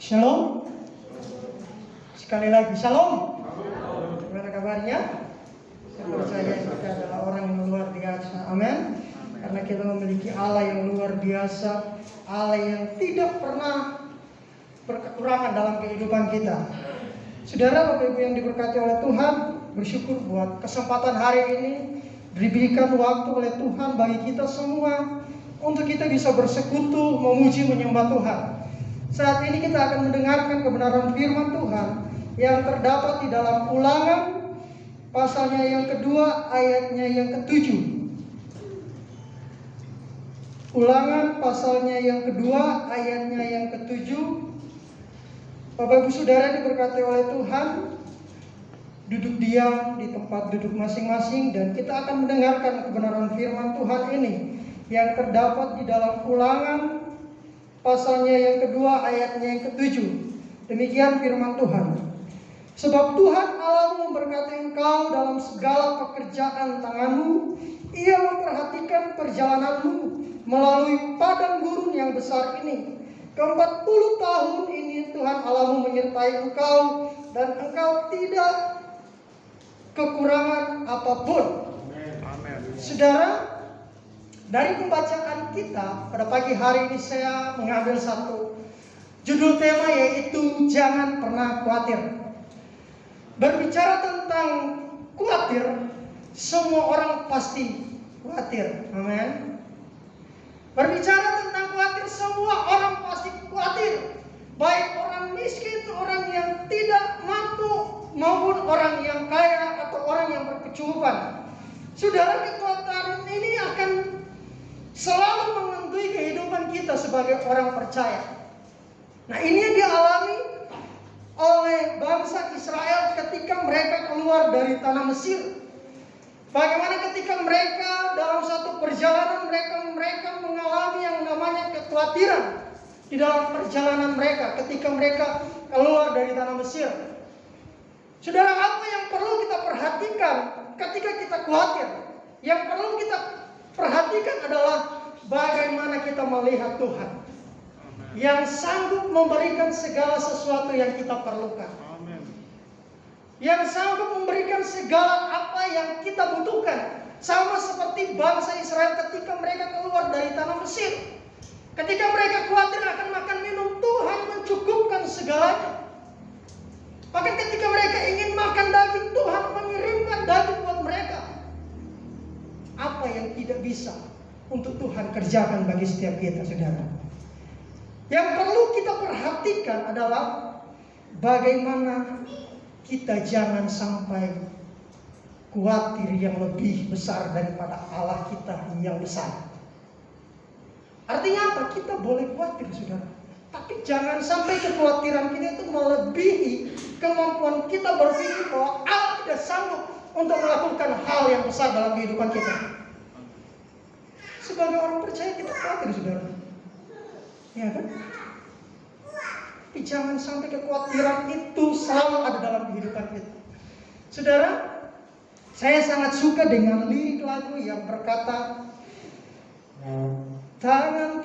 Shalom. Sekali lagi shalom. Gimana kabarnya? Saya percaya kita adalah orang yang luar biasa. Amin. Karena kita memiliki Allah yang luar biasa, Allah yang tidak pernah berkekurangan dalam kehidupan kita. Saudara, Bapak Ibu yang diberkati oleh Tuhan, bersyukur buat kesempatan hari ini diberikan waktu oleh Tuhan bagi kita semua untuk kita bisa bersekutu, memuji, menyembah Tuhan. Saat ini kita akan mendengarkan kebenaran firman Tuhan yang terdapat di dalam Ulangan pasalnya yang kedua, ayatnya yang ketujuh. Ulangan pasalnya yang kedua, ayatnya yang ketujuh. Bapak Ibu Saudara diberkati oleh Tuhan, duduk diam di tempat duduk masing-masing dan kita akan mendengarkan kebenaran firman Tuhan ini yang terdapat di dalam Ulangan pasalnya yang kedua, ayatnya yang ketujuh. Demikian firman Tuhan. Sebab Tuhan Allah memberkati engkau dalam segala pekerjaan tanganmu. Ia memperhatikan perjalananmu melalui padang gurun yang besar ini. Ke-40 tahun ini Tuhan Allahmu menyertai engkau dan engkau tidak kekurangan apapun. Amin. Saudara, dari pembacaan kita pada pagi hari ini saya mengambil satu judul tema, yaitu jangan pernah khawatir. Berbicara tentang khawatir, semua orang pasti khawatir. Amin. Berbicara tentang khawatir, semua orang pasti khawatir. Baik orang miskin, orang yang tidak mampu, maupun orang yang kaya atau orang yang berkecukupan. Saudara, kekhawatiran ini akan selalu menghantui kehidupan kita sebagai orang percaya. Nah, ini yang dialami oleh bangsa Israel ketika mereka keluar dari tanah Mesir. Bagaimana ketika mereka dalam satu perjalanan mereka mengalami yang namanya kekhawatiran di dalam perjalanan mereka ketika mereka keluar dari tanah Mesir. Saudara, apa yang perlu kita perhatikan ketika kita khawatir? Yang perlu kita perhatikan adalah bagaimana kita melihat Tuhan yang sanggup memberikan segala sesuatu yang kita perlukan. Amin. Yang sanggup memberikan segala apa yang kita butuhkan. Sama seperti bangsa Israel ketika mereka keluar dari tanah Mesir. Ketika mereka khawatir akan makan minum, Tuhan mencukupkan segalanya. Maka ketika mereka ingin makan daging, Tuhan mengirimkan daging buat mereka. Apa yang tidak bisa untuk Tuhan kerjakan bagi setiap kita, saudara. Yang perlu kita perhatikan adalah bagaimana kita jangan sampai khawatir yang lebih besar daripada Allah kita yang besar. Artinya apa? Kita boleh khawatir, saudara. Tapi jangan sampai kekhawatiran kita itu melebihi kemampuan kita berpikir bahwa Allah tidak sanggup untuk melakukan hal yang besar dalam kehidupan kita. Sebagai orang percaya kita khawatir, saudara. Ya kan? Tapi jangan sampai kekhawatiran itu selalu ada dalam kehidupan kita. Saudara, saya sangat suka dengan lirik lagu yang berkata, tangan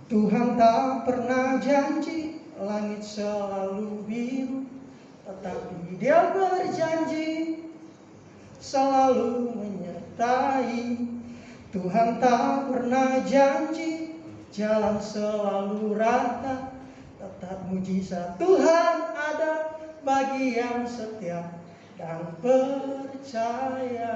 Tuhan tak pernah janji langit selalu biru, tetapi Dia berjanji selalu menyertai. Tuhan tak pernah janji jalan selalu rata, tetap mujizat Tuhan ada bagi yang setia dan percaya.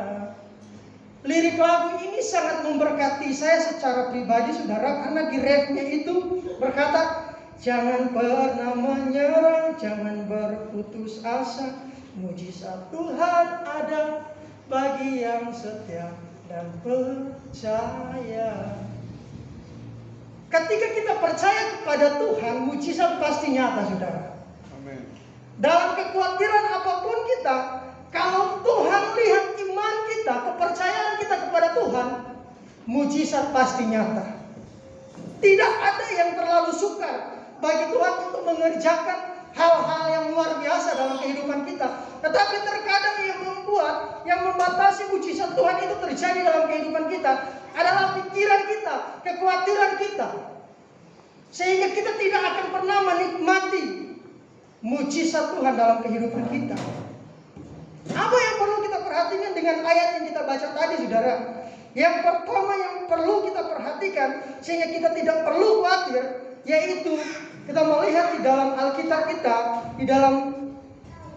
Lirik lagu ini sangat memberkati saya secara pribadi, saudara, karena di refnya itu berkata, jangan pernah menyerah, jangan berputus asa, mujizat Tuhan ada bagi yang setia dan percaya. Ketika kita percaya kepada Tuhan, mujizat pasti nyata, saudara. Amin. Dalam kekhawatiran apapun kita, kalau Tuhan lihat iman kita, kepercayaan kita kepada Tuhan, mujizat pasti nyata. Tidak ada yang terlalu sukar bagi Tuhan untuk mengerjakan hal-hal yang luar biasa dalam kehidupan kita. Tetapi terkadang yang membatasi mujizat Tuhan itu terjadi dalam kehidupan kita adalah pikiran kita, kekhawatiran kita. Sehingga kita tidak akan pernah menikmati mujizat Tuhan dalam kehidupan kita. Apa yang perlu kita perhatikan dengan ayat yang kita baca tadi, saudara? Yang pertama yang perlu kita perhatikan sehingga kita tidak perlu khawatir, yaitu kita melihat di dalam Alkitab kita, di dalam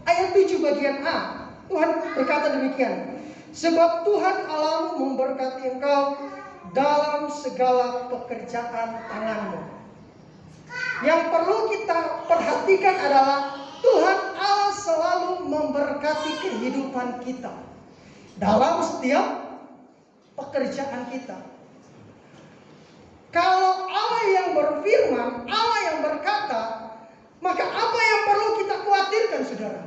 ayat 7 bagian A, Tuhan berkata demikian, sebab Tuhan Allahmu memberkati engkau dalam segala pekerjaan tanganmu. Yang perlu kita perhatikan adalah Tuhan Allah selalu memberkati kehidupan kita dalam setiap pekerjaan kita. Kalau Allah yang berfirman, Allah yang berkata, maka apa yang perlu kita khawatirkan, saudara?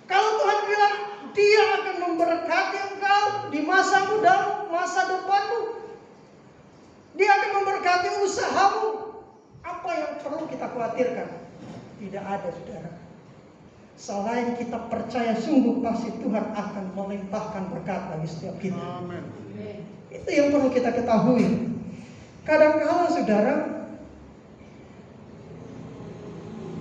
Kalau Tuhan bilang Dia akan memberkati engkau di masa mudamu, masa depanmu, Dia akan memberkati usahamu, apa yang perlu kita khawatirkan? Tidak ada, saudara. Selain kita percaya sungguh pasti Tuhan akan melimpahkan berkat bagi setiap kita. Amen. Itu yang perlu kita ketahui. Kadang-kala, saudara,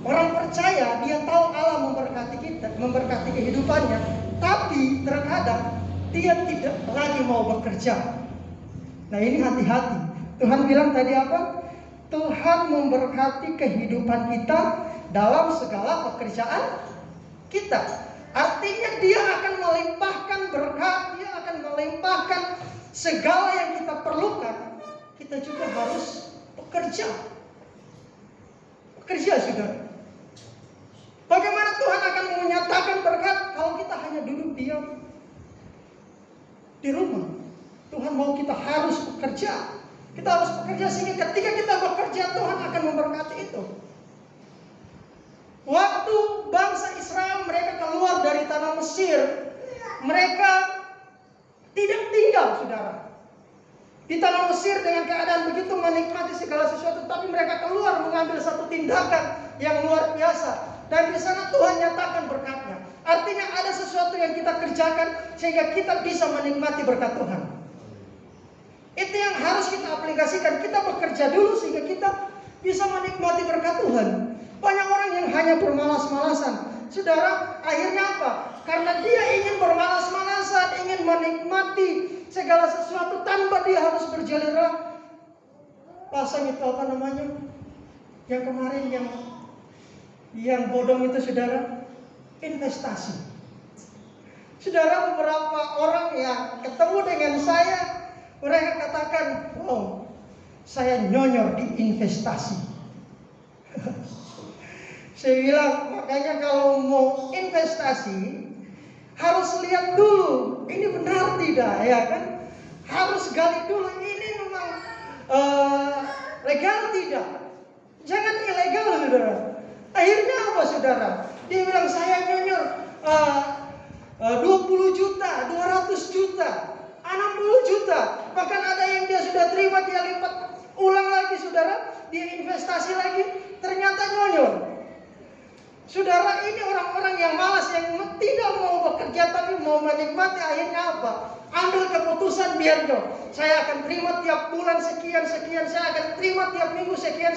orang percaya dia tahu Allah memberkati kita, memberkati kehidupannya, tapi terkadang dia tidak lagi mau bekerja. Nah, ini hati-hati. Tuhan bilang tadi apa? Tuhan memberkati kehidupan kita dalam segala pekerjaan kita. Artinya Dia akan melimpahkan berkat, Dia akan melimpahkan segala yang kita perlukan. Kita juga harus bekerja. Bekerja, saudara. Bagaimana Tuhan akan menyatakan berkat kalau kita hanya duduk diam di rumah? Tuhan mau kita harus bekerja. Kita harus bekerja sehingga ketika kita bekerja Tuhan akan memberkati itu. Waktu bangsa Israel mereka keluar dari tanah Mesir, mereka tidak tinggal, saudara, di tanah Mesir dengan keadaan begitu menikmati segala sesuatu, tapi mereka keluar mengambil satu tindakan yang luar biasa. Dan di sana Tuhan nyatakan berkatnya. Artinya ada sesuatu yang kita kerjakan sehingga kita bisa menikmati berkat Tuhan. Itu yang harus kita aplikasikan. Kita bekerja dulu sehingga kita bisa menikmati berkat Tuhan. Banyak orang yang hanya bermalas-malasan. Saudara, akhirnya apa? Karena dia ingin bermalas-malasan, ingin menikmati segala sesuatu tanpa dia harus berjelera. Pasang itu apa namanya? Yang kemarin yang bodong itu, saudara, investasi. Saudara, beberapa orang yang ketemu dengan saya, mereka katakan, wow, saya nyonyor di investasi. Saya bilang, makanya kalau mau investasi harus lihat dulu, ini benar tidak, ya kan? Harus gali dulu, ini memang legal tidak? Jangan ilegal, saudara. Akhirnya apa, saudara? Dia bilang saya nyonyor 20 juta, 200 juta, 60 juta. Bahkan ada yang dia sudah terima, dia lipat ulang lagi, saudara. Dia investasi lagi, ternyata nyonyor. Saudara, ini orang-orang yang malas, yang tidak mau bekerja tapi mau menikmati. Akhirnya apa? Ambil keputusan, biar saya akan terima tiap bulan sekian, saya akan terima tiap minggu sekian,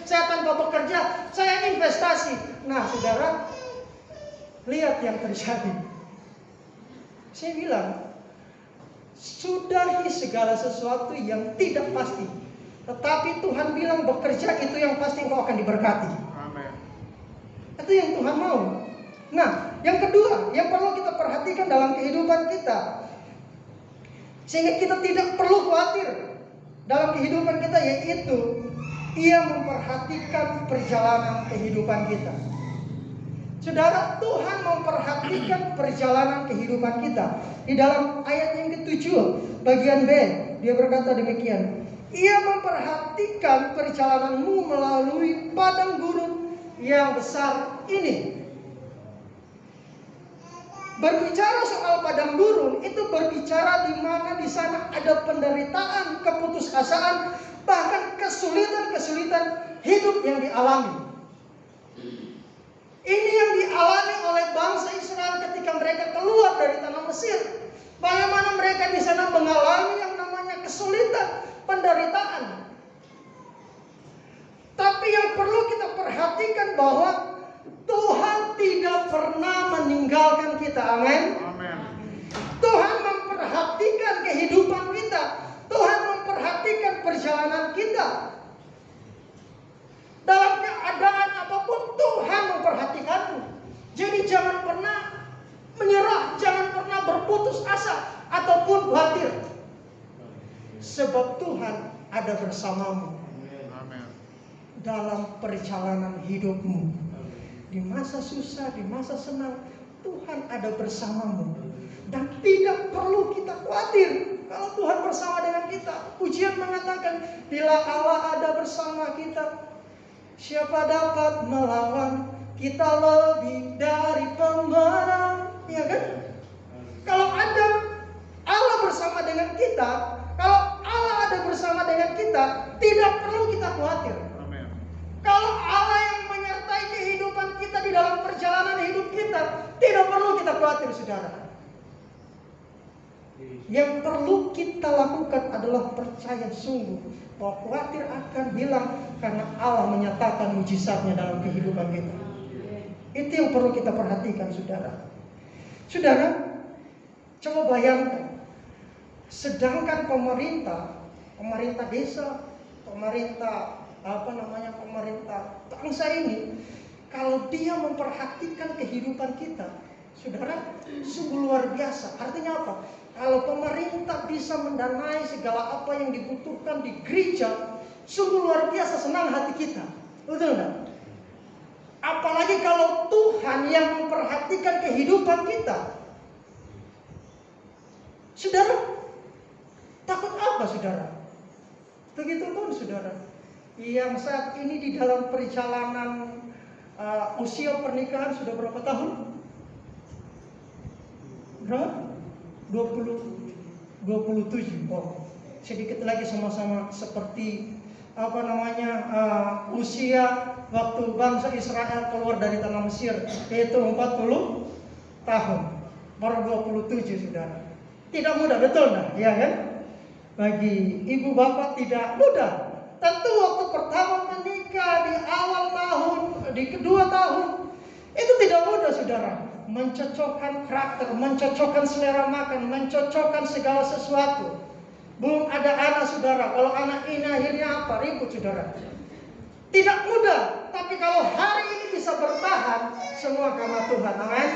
saya tanpa bekerja, saya investasi. Nah, saudara, lihat yang terjadi. Saya bilang, sudahi segala sesuatu yang tidak pasti. Tetapi Tuhan bilang bekerja itu yang pasti engkau akan diberkati. Amen. Itu yang Tuhan mau. Nah, yang kedua yang perlu kita perhatikan dalam kehidupan kita, sehingga kita tidak perlu khawatir dalam kehidupan kita, yaitu Ia memperhatikan perjalanan kehidupan kita. Saudara, Tuhan memperhatikan perjalanan kehidupan kita. Di dalam ayat yang ke-7 bagian B, Dia berkata demikian, Ia memperhatikan perjalananmu melalui padang gurun yang besar ini. Berbicara soal padang gurun, itu berbicara di mana di sana ada penderitaan, keputusasaan, bahkan kesulitan-kesulitan hidup yang dialami. Ini yang dialami oleh bangsa Israel ketika mereka keluar dari tanah Mesir. Bagaimana mereka di sana mengalami yang namanya kesulitan, penderitaan. memperhatikan bahwa Tuhan tidak pernah meninggalkan kita. Amin. Tuhan memperhatikan kehidupan kita. Tuhan memperhatikan perjalanan kita. Dalam keadaan apapun Tuhan memperhatikanmu. Jadi jangan pernah menyerah, jangan pernah berputus asa ataupun khawatir. Sebab Tuhan ada bersamamu dalam perjalanan hidupmu. Di masa susah, di masa senang, Tuhan ada bersamamu. Dan tidak perlu kita khawatir kalau Tuhan bersama dengan kita. Pujian mengatakan, bila Allah ada bersama kita, siapa dapat melawan? Kita lebih dari pemenang. Ya kan? Kalau ada Allah bersama dengan kita, kalau Allah ada bersama dengan kita, tidak perlu kita khawatir. Kalau Allah yang menyertai kehidupan kita di dalam perjalanan hidup kita, tidak perlu kita khawatir, saudara. Yang perlu kita lakukan adalah percaya sungguh bahwa khawatir akan hilang karena Allah menyatakan mujizatnya dalam kehidupan kita. Itu yang perlu kita perhatikan, saudara. Saudara, coba bayangkan, sedangkan pemerintah desa, pemerintah bangsa ini, kalau dia memperhatikan kehidupan kita, saudara, sungguh luar biasa. Artinya apa? Kalau pemerintah bisa mendanai segala apa yang dibutuhkan di gereja, sungguh luar biasa senang hati kita. Betul enggak? Apalagi kalau Tuhan yang memperhatikan kehidupan kita. Saudara, takut apa, saudara? Begitupun, saudara, yang saat ini di dalam perjalanan usia pernikahan sudah berapa tahun? Berapa? 27. Oh, sedikit lagi sama-sama seperti usia waktu bangsa Israel keluar dari tanah Mesir, yaitu 40 tahun. Baru 27, saudara. Tidak mudah, betul enggak? Ya kan? Bagi ibu bapak tidak mudah. Tentu waktu pertama menikah, di awal tahun, di kedua tahun, itu tidak mudah, saudara. Mencocokkan karakter, mencocokkan selera makan, mencocokkan segala sesuatu. Belum ada anak, saudara. Kalau anak ini akhirnya apa? Ribut, saudara. Tidak mudah. Tapi kalau hari ini bisa bertahan, semua karena Tuhan. Amin.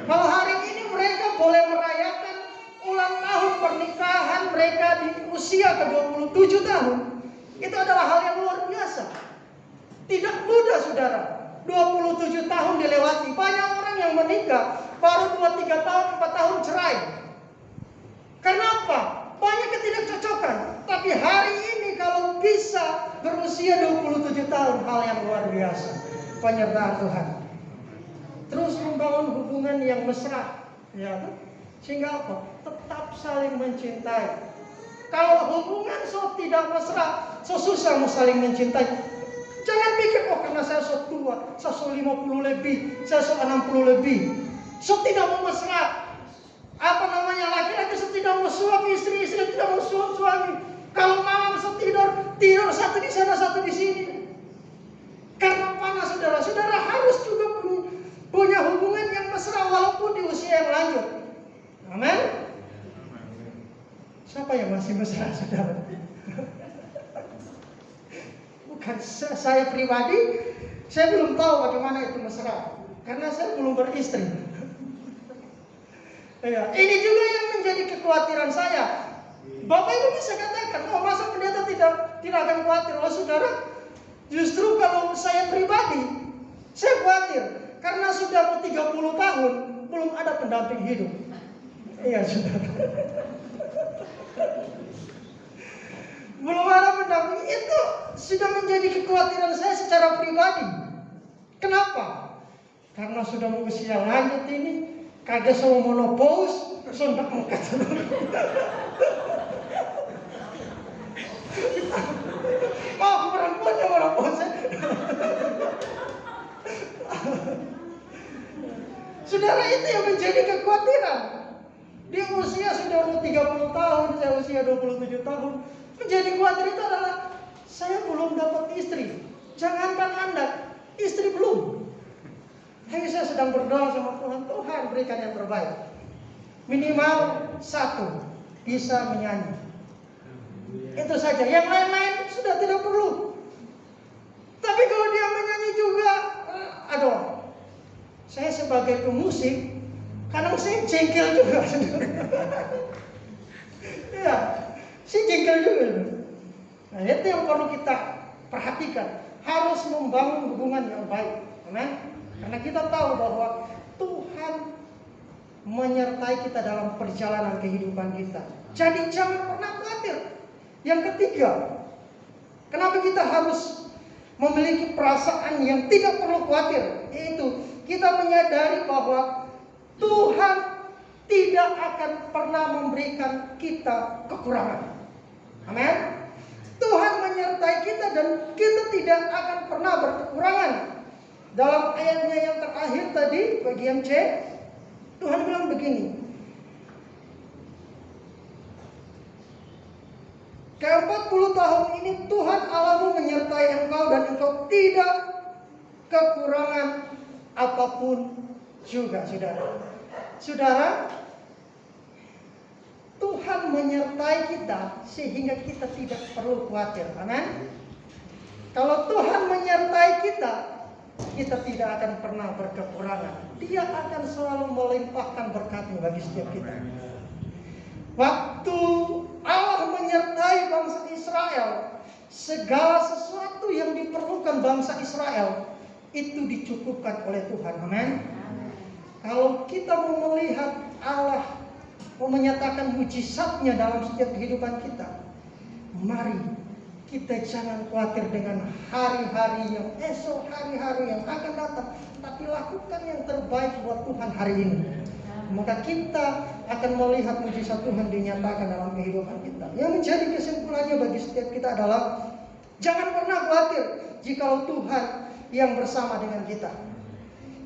Kalau hari ini mereka boleh merayakan ulang tahun pernikahan mereka di usia ke-27 tahun, itu adalah hal yang luar biasa. Tidak mudah, saudara. 27 tahun dilewati. Banyak orang yang menikah baru 2-3 tahun, 4 tahun cerai. Kenapa? Banyak ketidakcocokan. Tapi hari ini kalau bisa berusia 27 tahun, hal yang luar biasa. Penyertaan Tuhan. Terus membangun hubungan yang mesra, ya, sehingga apa? Tetap saling mencintai. Kalau hubungan tidak mesra, susah mau saling mencintai. Jangan pikir, karena saya tua, saya 50 lebih, saya 60 lebih, tidak mau mesra. Laki-laki tidak mau suami, istri tidak mau suami. Kalau malam tidur satu di sana, satu di sini. Karena panas, saudara. Saudara harus juga punya hubungan yang mesra walaupun di usia yang lanjut. Amin. Siapa yang masih mesra, saudara? Bukan saya pribadi, saya belum tahu bagaimana itu mesra, karena saya belum beristri. Ya, ini juga yang menjadi kekhawatiran saya. Bapak Ibu bisa katakan, masa pendeta tidak akan khawatir? Saudara, justru kalau saya pribadi, saya khawatir karena sudah 30 tahun belum ada pendamping hidup. Iya, saudara. Belum ada pendamping, itu sudah menjadi kekhawatiran saya secara pribadi. Kenapa? Karena sudah usia lanjut ini, kagak semua monopause, sondak mengkat. Perempuan yang monopause. Saudara, itu yang menjadi kekhawatiran. Di usia sudah 30 tahun, saya usia 27 tahun. Menjadi khawatir itu adalah saya belum dapat istri. Jangankan Anda, istri belum. Hanya saya sedang berdoa sama Tuhan, Tuhan berikan yang terbaik. Minimal 1 bisa menyanyi. Itu saja. Yang lain-lain sudah tidak perlu. Tapi kalau dia menyanyi juga, aduh. Saya sebagai pemusik, kadang saya jengkel juga. Ya, saya jengkel juga. Nah, itu yang perlu kita perhatikan. Harus membangun hubungan yang baik. Amen. Karena kita tahu bahwa Tuhan menyertai kita dalam perjalanan kehidupan kita. Jadi jangan pernah khawatir. Yang ketiga, kenapa kita harus memiliki perasaan yang tidak perlu khawatir? Yaitu kita menyadari bahwa Tuhan tidak akan pernah memberikan kita kekurangan. Amin. Tuhan menyertai kita dan kita tidak akan pernah berkekurangan. Dalam ayatnya yang terakhir tadi, bagian C, Tuhan bilang begini. Ke-40 tahun ini Tuhan Allahmu menyertai engkau dan engkau tidak kekurangan apapun juga, saudara. Saudara, Tuhan menyertai kita sehingga kita tidak perlu khawatir. Amin. Kalau Tuhan menyertai kita, kita tidak akan pernah berkekurangan. Dia akan selalu melimpahkan berkat-Nya bagi setiap kita. Waktu Allah menyertai bangsa Israel, segala sesuatu yang diperlukan bangsa Israel itu dicukupkan oleh Tuhan. Amin. Kalau kita mau melihat Allah mau menyatakan mujizat-Nya dalam setiap kehidupan kita, mari kita jangan khawatir dengan hari-hari yang esok, hari-hari yang akan datang, tapi lakukan yang terbaik buat Tuhan hari ini. Maka kita akan melihat mujizat Tuhan dinyatakan dalam kehidupan kita. Yang menjadi kesimpulannya bagi setiap kita adalah jangan pernah khawatir jikalau Tuhan yang bersama dengan kita.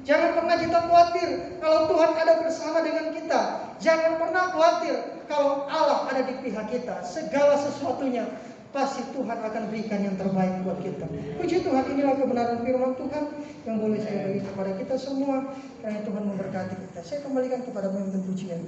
Jangan pernah kita khawatir kalau Tuhan ada bersama dengan kita. Jangan pernah khawatir kalau Allah ada di pihak kita. Segala sesuatunya pasti Tuhan akan berikan yang terbaik buat kita. Puji Tuhan, inilah kebenaran firman Tuhan yang boleh saya bagi kepada kita semua. Karena Tuhan memberkati kita. Saya kembalikan kepada pemimpin pujian.